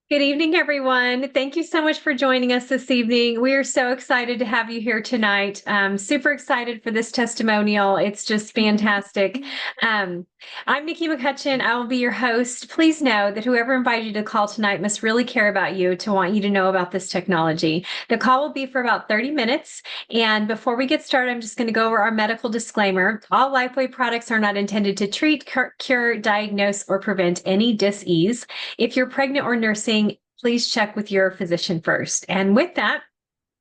Good evening, everyone. Thank you so much for joining us this evening. We are so excited to have you here tonight. Super excited for this testimonial. It's just fantastic. Um, I'm Nikki McCutchen. I will be your host. Please know that whoever invited you to call tonight must really care about you to want you to know about this technology. The call will be for about 30 minutes. And before we get started, I'm just going to go over our medical disclaimer. All Lifeway products are not intended to treat, cure, diagnose, or prevent any dis-ease. If you're pregnant or nursing, please check with your physician first. And with that,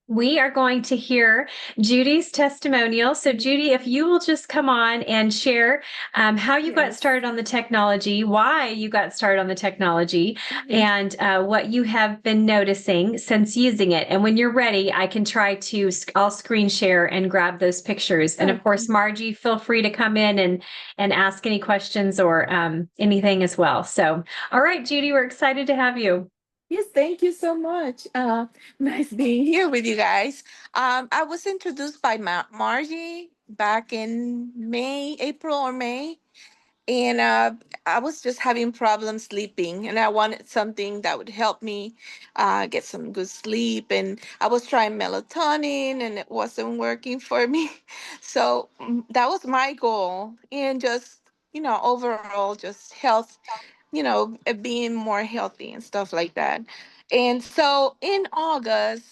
we are going to hear Judy's testimonial. So, Judy, if you will just come on and share how you got started on the technology, why you got started on the technology, and what you have been noticing since using it. And when you're ready, I can try to, I'll screen share and grab those pictures. And of course, Margie, feel free to come in and ask any questions or anything as well. So, all right, Judy, we're excited to have you. Yes, thank you so much. Nice being here with you guys. I was introduced by Margie back in April or May, and I was just having problems sleeping, and I wanted something that would help me get some good sleep. And I was trying melatonin, and it wasn't working for me. So that was my goal, and just overall, just health, being more healthy and stuff like that. And so in August,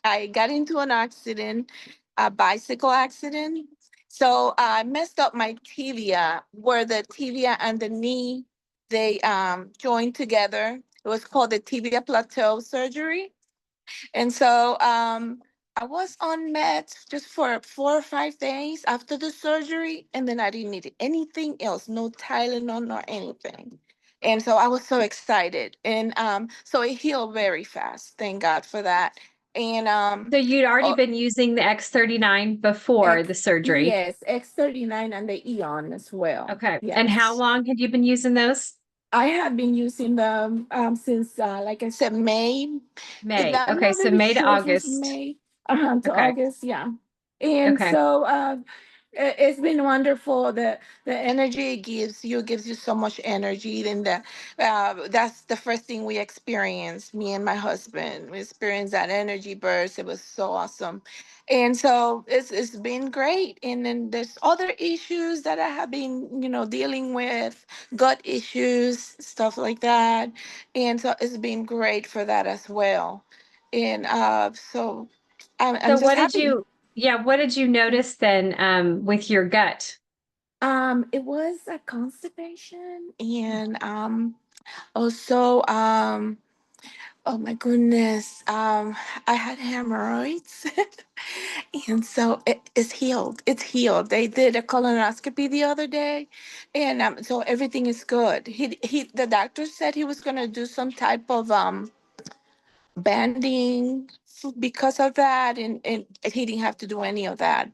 I got into an accident, a bicycle accident. So I messed up my tibia, where the tibia and the knee they joined together. It was called the tibia plateau surgery. And so I was on meds just for 4 or 5 days after the surgery, and then I didn't need anything else, no Tylenol nor anything. And so I was so excited, and so it healed very fast. Thank God for that. And So you'd already oh, been using the X39 before X the surgery. yes, X39 and the Eon as well. Okay. And how Yes. long had you been using those? I have been using them since, like I said, May. May. I'm Okay. not So really May to sure if it's August. May to Okay. August, yeah. And Okay. so it's been wonderful. The energy it gives you so much energy. And that's the first thing we experienced. Me and my husband, we experienced that energy burst. It was so awesome. And so it's been great. And then there's other issues that I have been, dealing with, gut issues, stuff like that. And so it's been great for that as well. And so I'm So just what did happy. what did you notice then with your gut? It was a constipation, and also oh my goodness, I had hemorrhoids. And so it's healed. It's healed. They did a colonoscopy the other day, and so everything is good. The doctor said he was gonna do some type of banding because of that, and he didn't have to do any of that.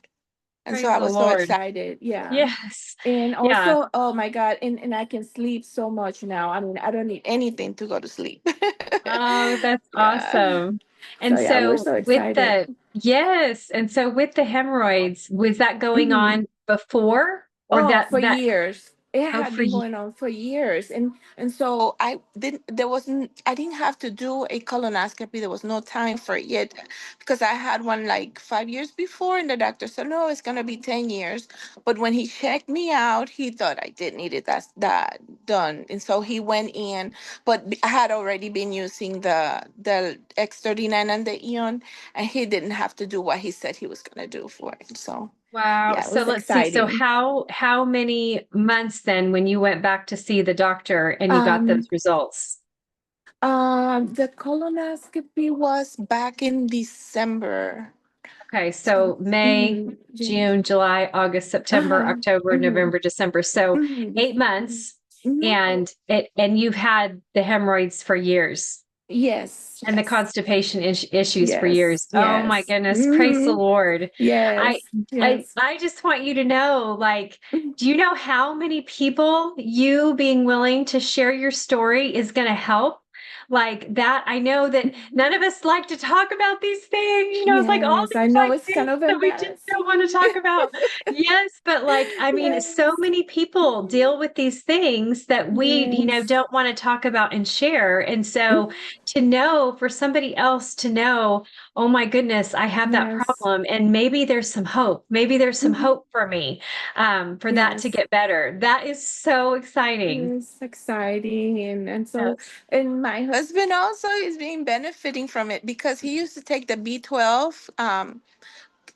And so Praise I the was so Lord. excited. Yeah. Yes. And Yeah. also, oh my God, and I can sleep so much now. I mean, I don't need anything to go to sleep. Oh, that's Yeah. awesome. So And yeah, we're so so with excited. the yes, and so with the hemorrhoids, was that going Mhm. on before or Oh, that for that years. It oh had for been you? going on for years. And so I didn't have to do a colonoscopy. There was no time for it yet because I had one like 5 years before, and the doctor said, no, it's gonna be 10 years. But when he checked me out, he thought I did need it that done. And so he went in, but I had already been using the X39 and the Eon, and he didn't have to do what he said he was gonna do for it. So Wow. yeah, it So was let's see. So exciting. how many months then when you went back to see the doctor and you got those Um, results? the colonoscopy was back in December. Okay, so May, June. June, July, August, September, Uh-huh. October, Mm-hmm. November, December. So Mm-hmm. 8 months Mm-hmm. and you've had the hemorrhoids for years Yes, and the yes, constipation issues for yes, years. Oh my yes. goodness, praise the Mm-hmm. Lord. I Yes, yes. I just want you to know, like, do you know how many people you being willing to share your story is going to help? like that. I know that none of us like to talk about these things, it's like all Yes, I these know like it's things kind of that we just don't want to embarrassing. talk about. Yes, but like, I mean, so Yes. many people deal with these things that we, Yes. don't want to talk about and share. And so Mhm. to know, for somebody else to know, oh my goodness, I have that Yes. problem, and maybe there's some hope. Maybe there's some Mhm. hope for me, for that to Yes. get better. That is so exciting. It's exciting, and so, Yes. and my husband also is being benefiting from it because he used to take the B12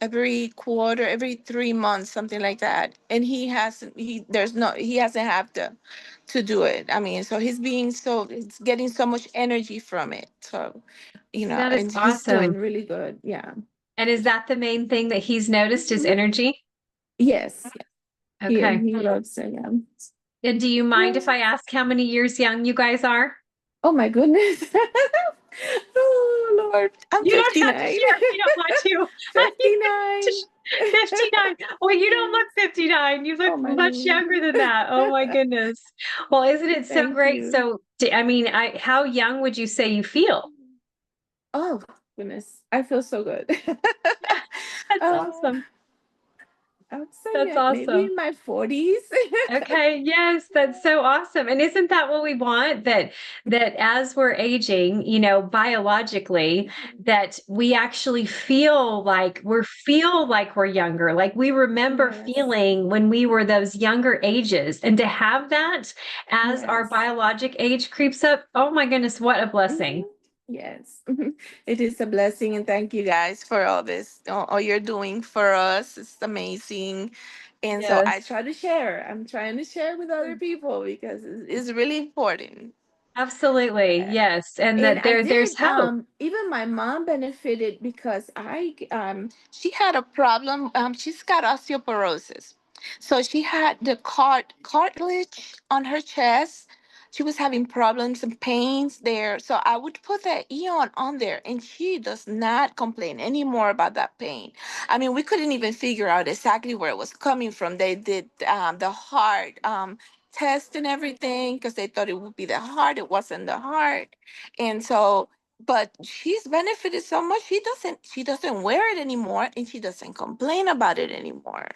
every quarter, every 3 months, something like that, and he hasn't have to do it. I mean, so he's getting so much energy from it. So, That is and he's doing awesome. really good. Yeah. And is that the main thing that he's noticed is Mhm. energy? Yes. Okay. He loves it. Yeah. And do you mind if Yeah. I ask how many years young you guys are? Oh my goodness. Oh Lord. I'm You don't have to 59. share if you don't want to. You don't have to 59. 59. Well, you don't Yes. look 59. You look Oh my much Lord. younger than that. Oh my goodness. Well, isn't it so Thank great? you. So, I mean, how young would you say you feel? Oh goodness. I feel so good. That's uh, awesome. I would say That's that maybe awesome. in my 40s. Okay, yes, that's so awesome. And isn't that what we want? That as we're aging, biologically, that we actually feel like we're younger. Like we remember Yes. feeling when we were those younger ages. And to have that as our Yes. biologic age creeps up, oh my goodness, what a Mhm. blessing. Yes. It is a blessing, and thank you guys for all this, all you're doing for us. It's amazing. And so I Yes. try to share. I'm trying to share with other people because it's really important. Absolutely. Yes. And And that I there's did, hope. even my mom benefited because she had a problem. She's got osteoporosis. So she had the cartilage on her chest. She was having problems and pains there. So I would put that Eon on there, and she does not complain anymore about that pain. I mean, we couldn't even figure out exactly where it was coming from. They did the heart test and everything because they thought it would be the heart. It wasn't the heart. And so, but she's benefited so much. She doesn't wear it anymore, and she doesn't complain about it anymore.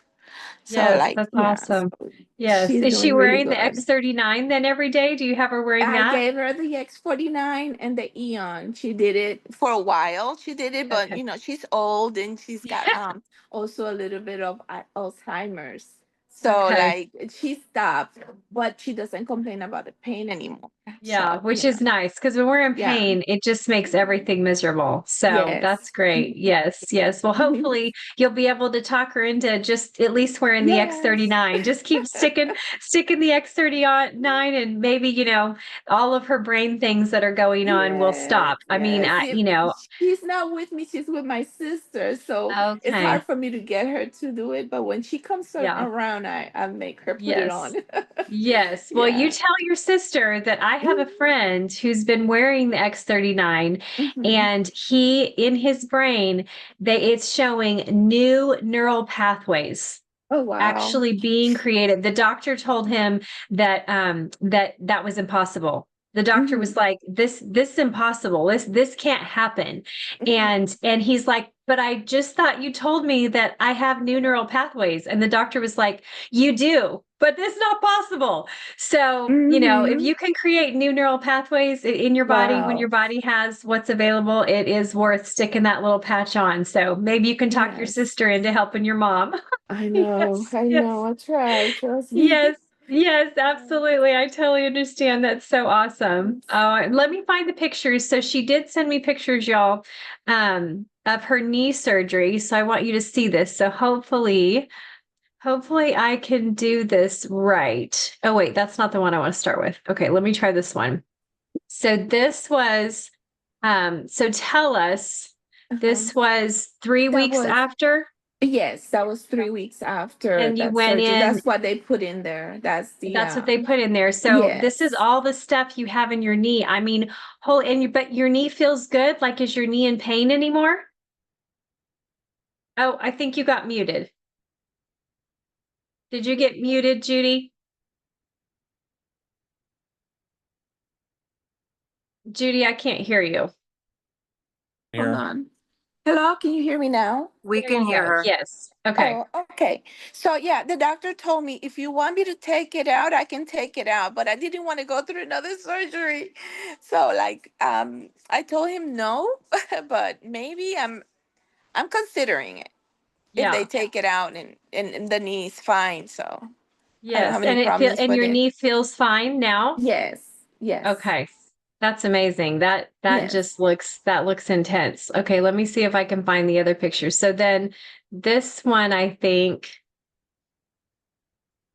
So, Yes, like, that's yeah, awesome. so Yes. she's Is she doing really wearing the good. X39 then every day? Do you have her wearing I that? gave her the X49 and the Eon. She did it for a while. She did it, but Okay. she's old, and she's got also a little bit of Alzheimer's. So Okay. like she stopped, but she doesn't complain about the pain anymore. Yeah, So, which is nice because when we're in yeah. pain, it just makes everything miserable. So Yes. that's great. Yes, yes. Well, hopefully you'll be able to talk her into just at least wearing the Yes. X39. Just keep sticking the X39, and maybe, all of her brain things that are going on will Yes, stop. I mean, yes. She's not with me. She's with my sister, so it's okay. hard for me to get her to do it. But when she comes Yeah. around, I make her put it Yes. on. Yes. Well, you Yeah. tell your sister that I have a Mhm. friend who's been wearing the X39, Mhm. and in his brain, it's showing new neural pathways Oh wow. actually being created. The doctor told him that was impossible. The doctor was Mhm. like, this is impossible. This can't happen. Mhm. And he's like, but I just thought you told me that I have new neural pathways. And the doctor was like, you do, but it's not possible. So, if Mhm. you can create new neural pathways in your body, when your Wow. body has what's available, it is worth sticking that little patch on. So maybe you can talk your Yes. sister into helping your mom. I know. Yes, I know. yes, I try. Trust yes, me. yes, absolutely. I totally understand. That's so awesome. Yes. Oh, let me find the pictures. So she did send me pictures, y'all, of her knee surgery. So I want you to see this. So hopefully I can do this right. Oh, wait, that's not the one I want to start with. Okay, let me try this one. So so tell us, Uh-huh. this was three That weeks was after, Yes, that was 3 weeks after and you that went surgery. in. That's what they put in there. That's the That's what they put in there. So this is yes. all the stuff you have in your knee. I mean, but your knee feels good. Like, is your knee in pain anymore? Oh, I think you got muted. Did you get muted, Judy? Judy, I can't hear you. Hold on. Hello, can you hear me now? We There can you hear go. her. Yes. Okay. Oh, okay. So yeah, the doctor told me if you want me to take it out, I can take it out, but I didn't want to go through another surgery. So like I told him no, but maybe I'm considering it if they Yeah. take it out and the knee is fine, so I don't have Yes. any problems And with your it. knee feels fine now? Yes. Yes. Okay. That's amazing. Yes. That looks intense. Okay, let me see if I can find the other pictures. So then this one, I think,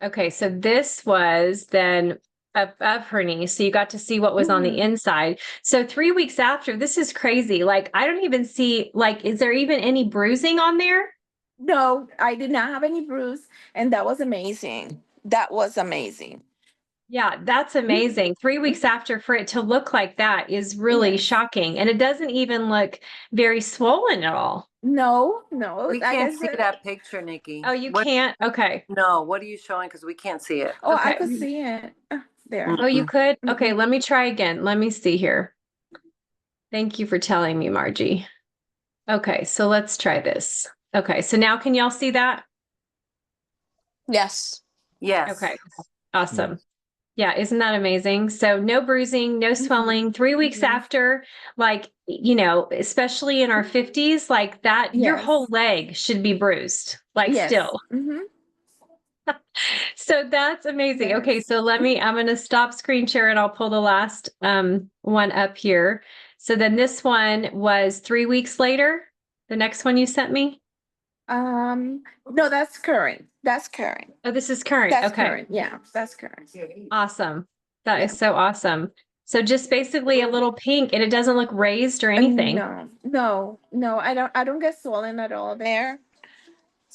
okay, so this was then of her knee. So you got to see what was on the Mhm. inside. So 3 weeks after, this is crazy. Like I don't even see, like, is there even any bruising on there? No, I did not have any bruise, and that was amazing. That was amazing. Yeah, that's Mhm. amazing. 3 weeks after, for it to look like that is really Yes. shocking. And it doesn't even look very swollen at all. No, no. We Like can't I see said, that picture, Nikki. Oh, you What? can't? Okay. No, what are you showing? Because we can't see it. oh, I Okay. could see it there. Oh, you Mm-mm. could? Okay, Mhm. let me try again. Let me see here. Thank you for telling me, Margie. Okay, so let's try this. Okay, so now can y'all see that? Yes. Yes. Okay, awesome. Yeah, isn't that amazing? So no bruising, no Mhm. swelling. 3 weeks Mhm. after, like, especially in our 50s, like that, your whole Yes. leg should be bruised, like Yes. still. Hmm. So that's amazing. Okay, Yes. so I'm going to stop screen share and I'll pull the last one up here. So then this one was 3 weeks later, the next one you sent me. No, that's current. That's current. Oh, this is current. That's Okay, current. Yeah, that's current. awesome. That Yeah. is so awesome. So just basically a little pink and it doesn't look raised or anything. No, no, no. I don't get swollen at all there.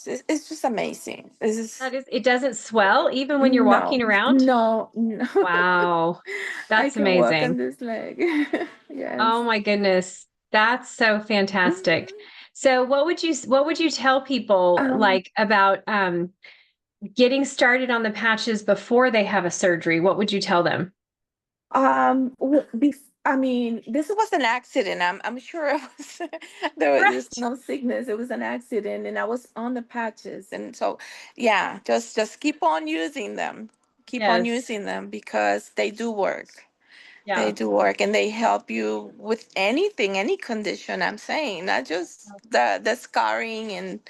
It's just amazing. This is It doesn't swell even when you're walking no, around. no, no. Wow. I That's can walk on amazing. this leg. Yes. Oh my goodness. That's so fantastic. Mhm. So what would you tell people Um, like about getting started on the patches before they have a surgery? What would you tell them? I mean, this was an accident. I'm sure it was there's Right. no sickness. It was an accident, and I was on the patches, and so yeah, just keep on using them. Keep on Yes. using them because they do work. They Yeah. do work and they help you with anything, any condition. I'm saying, not just the scarring. And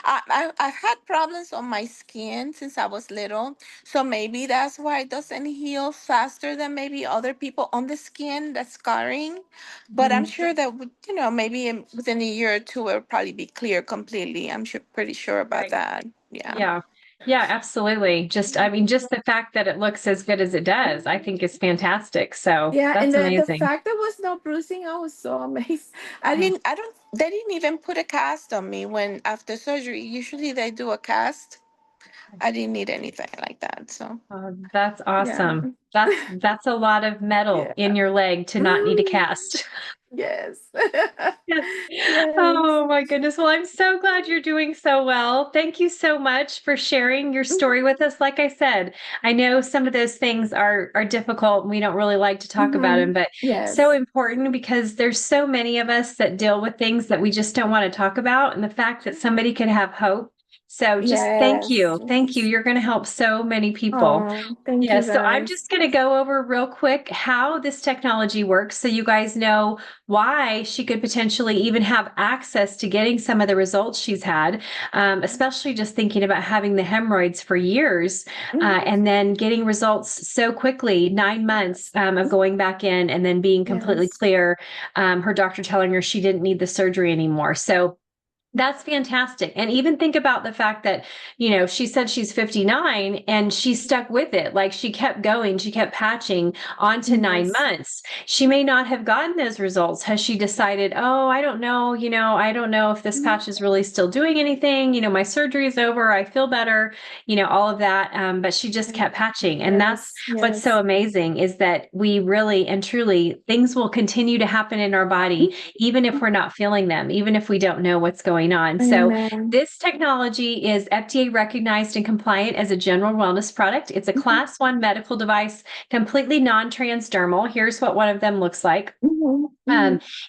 I've had problems on my skin since I was little. So maybe that's why it doesn't heal faster than maybe other people on the skin, the scarring. But I'm Mhm. sure that, maybe within a year or two, it'll probably be clear completely. I'm sure, pretty sure about Right. that. Yeah. Yeah. Yeah, absolutely. I mean, just the fact that it looks as good as it does, I think is fantastic. So Yeah, and that's the amazing. fact there was no bruising, I was so amazed. Mhm. I don't, they didn't even put a cast on me when after surgery. Usually they do a cast. I didn't need anything like that. So That's yeah, awesome. That's a lot of metal yeah. in your leg to not need a Mm, cast. yes, Yes. yes. Oh my goodness. Well, I'm so glad you're doing so well. Thank you so much for sharing your story with us. Like I said, I know some of those things are difficult and we don't really like to talk about Mm-hmm. them, but so Yes, important because there's so many of us that deal with things that we just don't want to talk about. And the fact that somebody could have hope. So just thank yes, you. Thank you. yes. You're going to help so many people. Oh, thank you Yes, so I'm guys. just going to go over real quick how this technology works so you guys know why she could potentially even have access to getting some of the results she's had, especially just thinking about having the hemorrhoids for years Mhm. and then getting results so quickly 9 months Yes, of going back in and then being completely yes. clear. Her doctor telling her she didn't need the surgery anymore. So that's fantastic. And even think about the fact that, she said she's 59 and she stuck with it. Like she kept going, she kept patching on to nine Yes. months. She may not have gotten those results. Has she decided, oh, I don't know, I don't know if this Mhm. patch is really still doing anything. My surgery is over. I feel better, all of that. But she just kept patching. And that's Yes, what's so yes. amazing is that we really and truly, things will continue to happen in our body, even if we're not feeling them, even if we don't know what's going going on. So Amen. this technology is FDA recognized and compliant as a general wellness product. It's a class 1 medical device, completely non-transdermal. Here's what one of them looks like.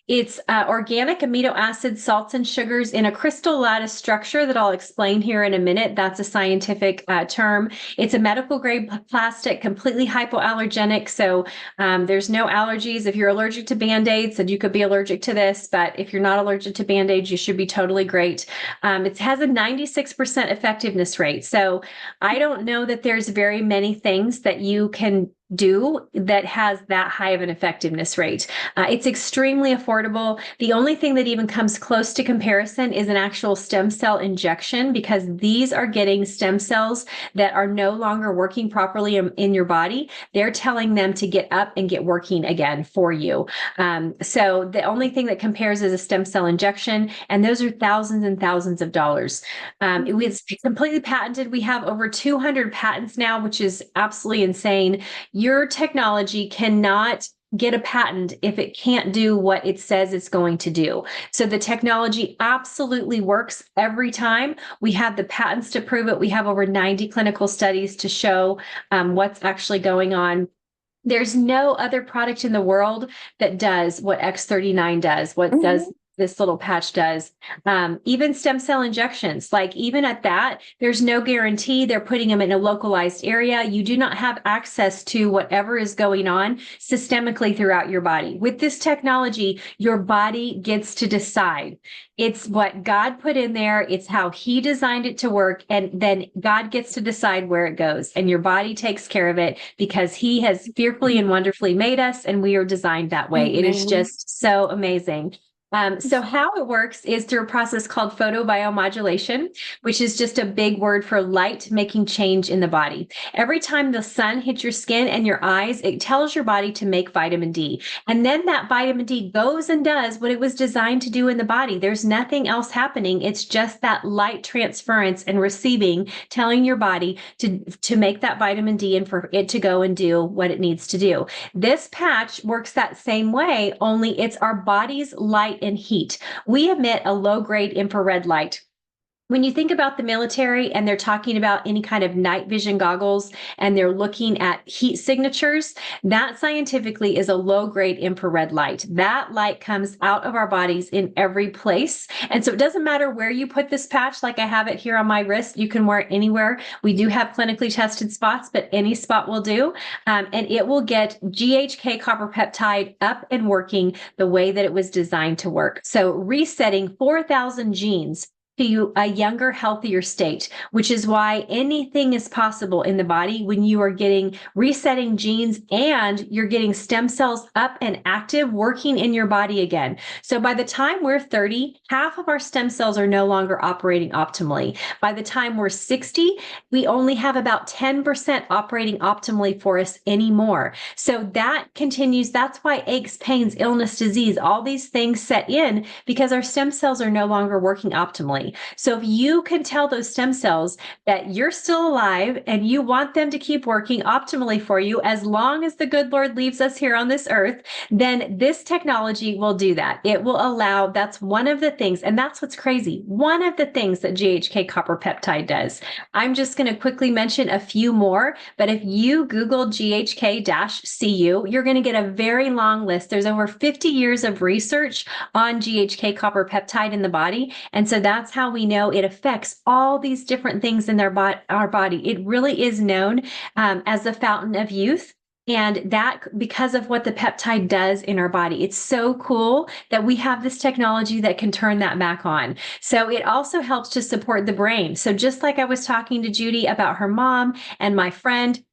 It's organic amino acids, salts, and sugars in a crystal lattice structure that I'll explain here in a minute. That's a scientific term. It's a medical grade plastic, completely hypoallergenic. So there's no allergies. If you're allergic to Band-Aids, then you could be allergic to this. But if you're not allergic to Band-Aids, you should be totally great. It has a 96% effectiveness rate. So I don't know that there's very many things that you can do that has that high of an effectiveness rate. It's extremely affordable. The only thing that even comes close to comparison is an actual stem cell injection, because these are getting stem cells that are no longer working properly in your body. They're telling them to get up and get working again for you. So the only thing that compares is a stem cell injection, and those are thousands and thousands of dollars. It's completely patented. We have over 200 patents now, which is absolutely insane. Your technology cannot get a patent if it can't do what it says it's going to do. So the technology absolutely works every time. We have the patents to prove it. We have over 90 clinical studies to show what's actually going on. There's no other product in the world that does what X39 does, what does this little patch does. Even stem cell injections, like even at that, there's no guarantee they're putting them in a localized area. You do not have access to whatever is going on systemically throughout your body. With this technology, your body gets to decide. It's what God put in there. It's how he designed it to work. And then God gets to decide where it goes. And your body takes care of it because he has fearfully and wonderfully made us, and we are designed that way. It is just so amazing. So how it works is through a process called photobiomodulation, which is just a big word for light making change in the body. Every time the sun hits your skin and your eyes, it tells your body to make vitamin D. And then that vitamin D goes and does what it was designed to do in the body. There's nothing else happening. It's just that light transference and receiving, telling your body to make that vitamin D and for it to go and do what it needs to do. This patch works that same way, only it's our body's light and heat. We emit a low-grade infrared light. When you think about the military and they're talking about any kind of night vision goggles and they're looking at heat signatures, that scientifically is a low-grade infrared light. That light comes out of our bodies in every place. And so it doesn't matter where you put this patch, like I have it here on my wrist, you can wear it anywhere. We do have clinically tested spots, but any spot will do. And it will get GHK copper peptide up and working the way that it was designed to work. So resetting 4,000 genes to a younger, healthier state, which is why anything is possible in the body when you are getting resetting genes and you're getting stem cells up and active working in your body again. So by the time we're 30, half of our stem cells are no longer operating optimally. By the time we're 60, we only have about 10% operating optimally for us anymore. So that continues. That's why aches, pains, illness, disease, all these things set in because our stem cells are no longer working optimally. So if you can tell those stem cells that you're still alive and you want them to keep working optimally for you as long as the good Lord leaves us here on this earth, then this technology will do that. It will allow, that's one of the things, and that's what's crazy, one of the things that GHK copper peptide does. I'm just going to quickly mention a few more, but if you Google GHK-CU, you're going to get a very long list. There's over 50 years of research on GHK copper peptide in the body, and so that's how we know it affects all these different things in our body. It really is known as the fountain of youth. And that because of what the peptide does in our body. It's so cool that we have this technology that can turn that back on. So it also helps to support the brain. So just like I was talking to Judy about her mom and my friend,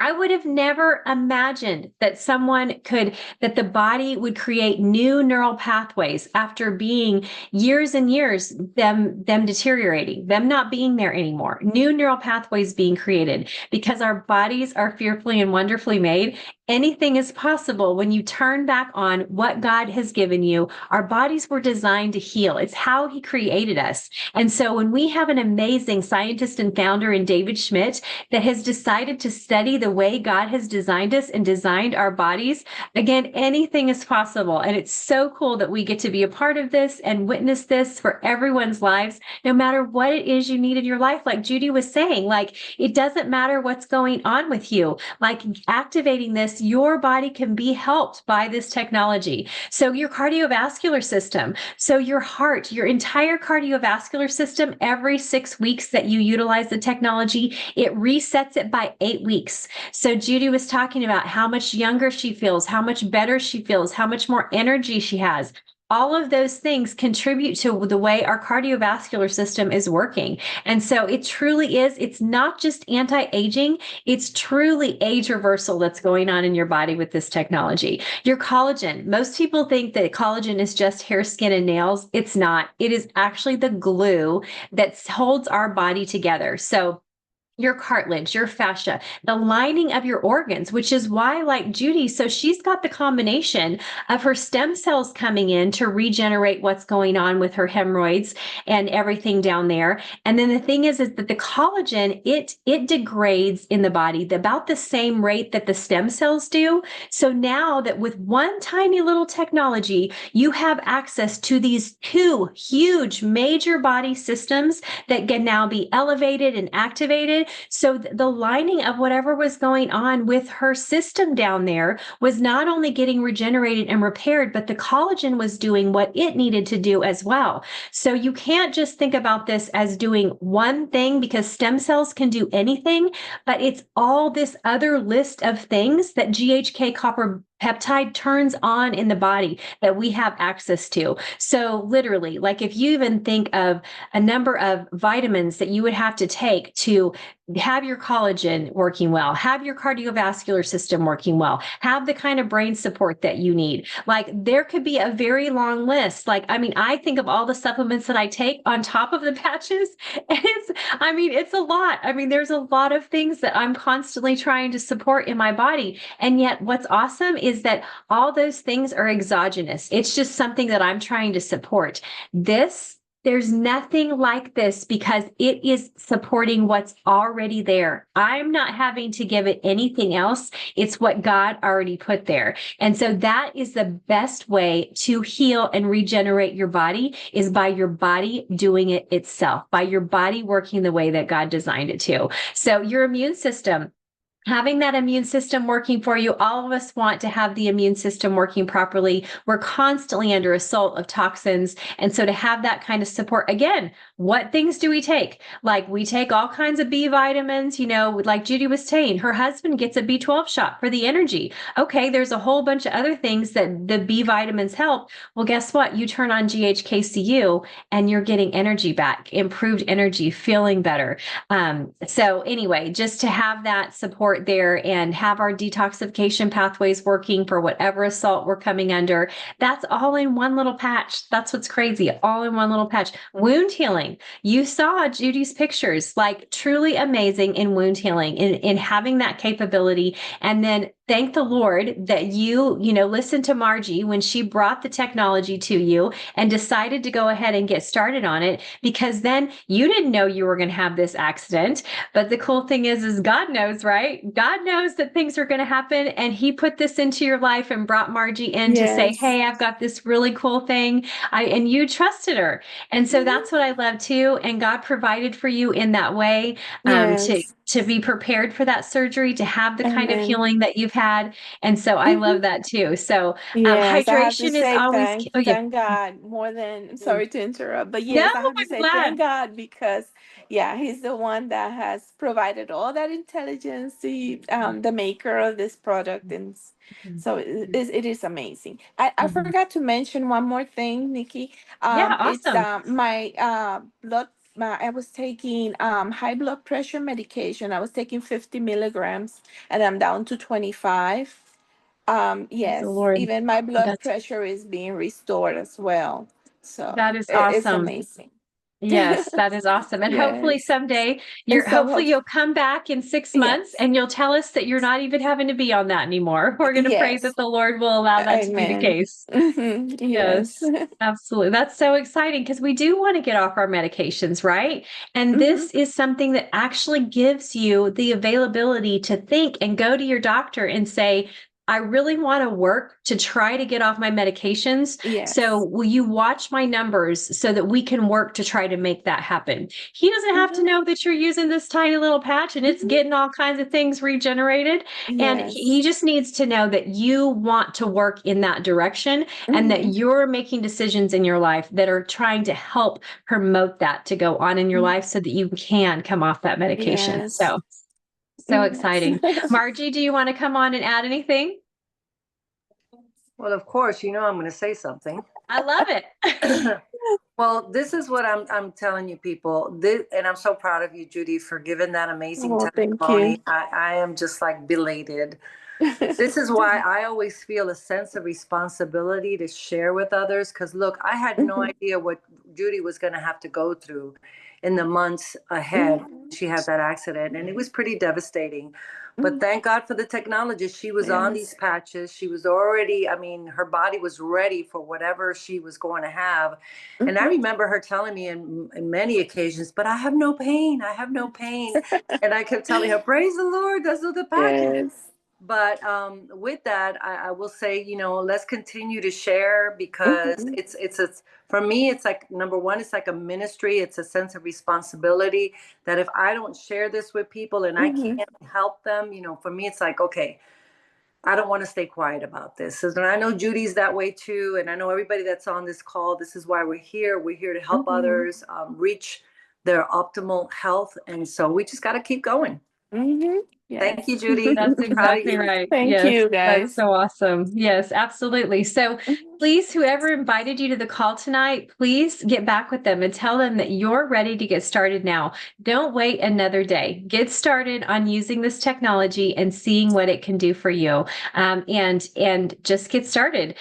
I would have never imagined that that the body would create new neural pathways after being years and years, them deteriorating, them not being there anymore. New neural pathways being created because our bodies are fearfully and wonderfully made. anything is possible when you turn back on what God has given you. Our bodies were designed to heal. It's how he created us. And so when we have an amazing scientist and founder in David Schmidt that has decided to study the way God has designed us and designed our bodies, again, anything is possible. And it's so cool that we get to be a part of this and witness this for everyone's lives, no matter what it is you need in your life. Like Judy was saying, like, it doesn't matter what's going on with you. Like activating this, your body can be helped by this technology. So your cardiovascular system, so your heart, your entire cardiovascular system, every 6 weeks that you utilize the technology, it resets it by 8 weeks. So Judy was talking about how much younger she feels, how much better she feels, how much more energy she has. All of those things contribute to the way our cardiovascular system is working. And so it truly is, it's not just anti-aging, it's truly age reversal that's going on in your body with this technology. Your collagen, most people think that collagen is just hair, skin, and nails. It's not. It is actually the glue that holds our body together. So your cartilage, your fascia, the lining of your organs, which is why, like Judy, so she's got the combination of her stem cells coming in to regenerate what's going on with her hemorrhoids and everything down there. And then the thing is that the collagen, it degrades in the body about the same rate that the stem cells do. So now that with one tiny little technology, you have access to these two huge major body systems that can now be elevated and activated. So the lining of whatever was going on with her system down there was not only getting regenerated and repaired, but the collagen was doing what it needed to do as well. So you can't just think about this as doing one thing, because stem cells can do anything, but it's all this other list of things that GHK copper peptide turns on in the body that we have access to. So literally, like if you even think of a number of vitamins that you would have to take to have your collagen working well, have your cardiovascular system working well, have the kind of brain support that you need. Like there could be a very long list. Like, I mean, I think of all the supplements that I take on top of the patches. It's a lot. I mean, there's a lot of things that I'm constantly trying to support in my body. And yet what's awesome is that all those things are exogenous. It's just something that I'm trying to support. There's nothing like this because it is supporting what's already there. I'm not having to give it anything else. It's what God already put there. And so that is the best way to heal and regenerate your body, is by your body doing it itself, by your body working the way that God designed it to. So your immune system, having that immune system working for you, all of us want to have the immune system working properly. We're constantly under assault of toxins. And so to have that kind of support, again, what things do we take? Like we take all kinds of B vitamins, like Judy was saying, her husband gets a B12 shot for the energy. Okay, there's a whole bunch of other things that the B vitamins help. Well, guess what? You turn on GHKCU and you're getting energy back, improved energy, feeling better. So anyway, just to have that support there and have our detoxification pathways working for whatever assault we're coming under, that's all in one little patch. That's what's crazy, all in one little patch. Wound healing. You saw Judy's pictures, like truly amazing in wound healing, in having that capability. And then thank the Lord that you listened to Margie when she brought the technology to you and decided to go ahead and get started on it, because then you didn't know you were going to have this accident. But the cool thing is God knows, right? God knows that things are going to happen. And he put this into your life and brought Margie in to say, hey, I've got this really cool thing. And you trusted her. And so that's what I love too. And God provided for you in that way, to be prepared for that surgery, to have the kind of healing that you've had. And so I love that too. So Yes, I have to hydration is say always, thank God more than, I'm sorry to interrupt, but no, yes, I have to I'm say glad. thank God because he's the one that has provided all that intelligence, the maker of this product, and so it is amazing. I forgot to mention one more thing, Nikki. Yeah, It's awesome. my I was taking high blood pressure medication. I was taking 50 milligrams, and I'm down to 25. Praise the Yes, Lord. even my blood That's pressure is being restored as well. So that is it's awesome. amazing. Yes, that is awesome. And hopefully Yes. someday And so hopefully you'll come back in 6 months yes. and you'll tell us that you're not even having to be on that anymore. We're going to pray that Yes. the Lord will allow that to be the Amen. case. Yes. Yes, absolutely. That's so exciting because we do want to get off our medications, right? And Mhm. this is something that actually gives you the availability to think and go to your doctor and say, I really want to work to try to get off my medications. Yes. So will you watch my numbers so that we can work to try to make that happen? He doesn't have to Mhm. know that you're using this tiny little patch and it's Mhm. getting all kinds of things regenerated. And he Yes. just needs to know that you want to work in that direction and that Mhm. you're making decisions in your life that are trying to help promote that to go on in your life so that you can come off that medication. Yes. So Yes. exciting. Margie, do you want to come on and add anything? Well, of course, I'm going to say something. I love it. Well, this is what I'm telling you, people. And I'm so proud of you, Judy, for giving that amazing Oh, thank you. testimony. I am just like belated. This is why I always feel a sense of responsibility to share with others. Because look, I had no Mhm. idea what Judy was going to have to go through in the months ahead. Mhm. She had that accident, and it was pretty devastating. But Mhm. thank God for the technology. She was on these Yes. patches. She was already, I mean, her body was ready for whatever she was going to have. And I Mhm. remember her telling me in many occasions, but I have no pain. I have no pain. And I kept telling her, praise the Lord, those are the patches. Yes. But with that, I will say, let's continue to share because Mhm. it's for me, it's like number one, it's like a ministry. It's a sense of responsibility that if I don't share this with people and I Mhm. can't help them, for me, it's like, okay, I don't want to stay quiet about this. And I know Judy's that way too. And I know everybody that's on this call, this is why we're here. We're here to help Mhm. others reach their optimal health. And so we just got to keep going. Mhm. Thank Yes. you, Judy. That's Proud of exactly you. right. Thank Yes, you, that's guys. so awesome. Yes, absolutely. So Mhm. please, whoever invited you to the call tonight, please get back with them and tell them that you're ready to get started now. Don't wait another day. Get started on using this technology and seeing what it can do for you. And just get started.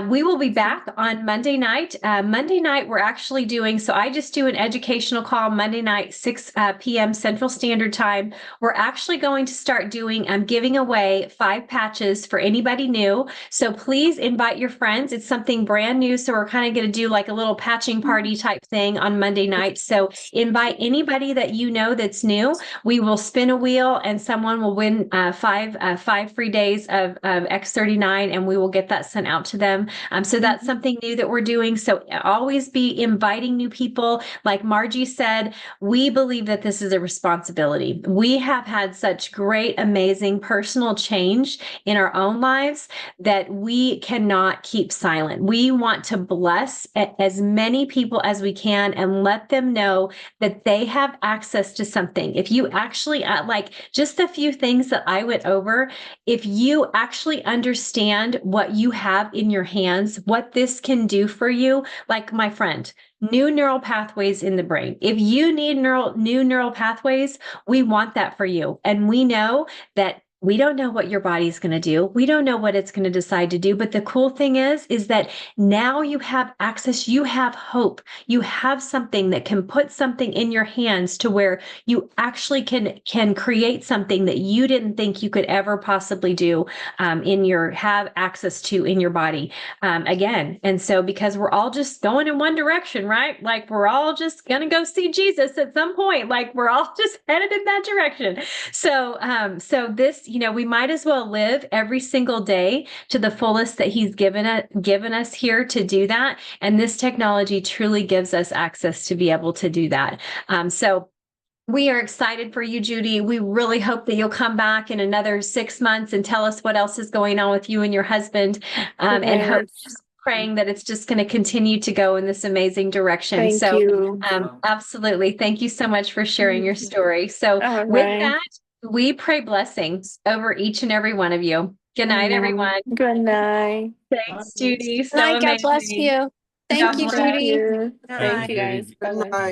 We will be back on Monday night. Monday night, we're actually doing, so I just do an educational call Monday night, 6 p.m. Central Standard Time. We're actually going to start doing, giving away 5 patches for anybody new. So please invite your friends. It's something brand new. So we're kind of going to do like a little patching party type thing on Monday night. So invite anybody that you know that's new. We will spin a wheel and someone will win 5 free days of X39 and we will get that sent out to them. So that's something new that we're doing. So always be inviting new people. Like Margie said, we believe that this is a responsibility. We have had such great, amazing personal change in our own lives that we cannot keep silent. We want to bless as many people as we can and let them know that they have access to something. If you actually, like just a few things that I went over, if you actually understand what you have in your hands, what this can do for you, like my friend, new neural pathways in the brain. If you need new neural pathways, we want that for you. And we know that we don't know what your body's going to do. We don't know what it's going to decide to do. But the cool thing is that now you have access, you have hope, you have something that can put something in your hands to where you actually can create something that you didn't think you could ever possibly do have access to in your body again. And so because we're all just going in one direction, right? Like we're all just going to go see Jesus at some point. Like we're all just headed in that direction. So this, we might as well live every single day to the fullest that he's given us here to do that. And this technology truly gives us access to be able to do that. So we are excited for you, Judy. We really hope that you'll come back in another 6 months and tell us what else is going on with you and your husband. And hope, Yes. praying that it's just going to continue to go in this amazing direction. Thank So you. absolutely. Thank you so much for sharing your story. So All with right. that, we pray blessings over each and every one of you. Good night, Amen. everyone. Good night. Thanks, Judy. So Night. God bless amazing. you. God Thank you, bless. Thank Judy. you. Good Thank you, night. guys. Good Bye-bye. night.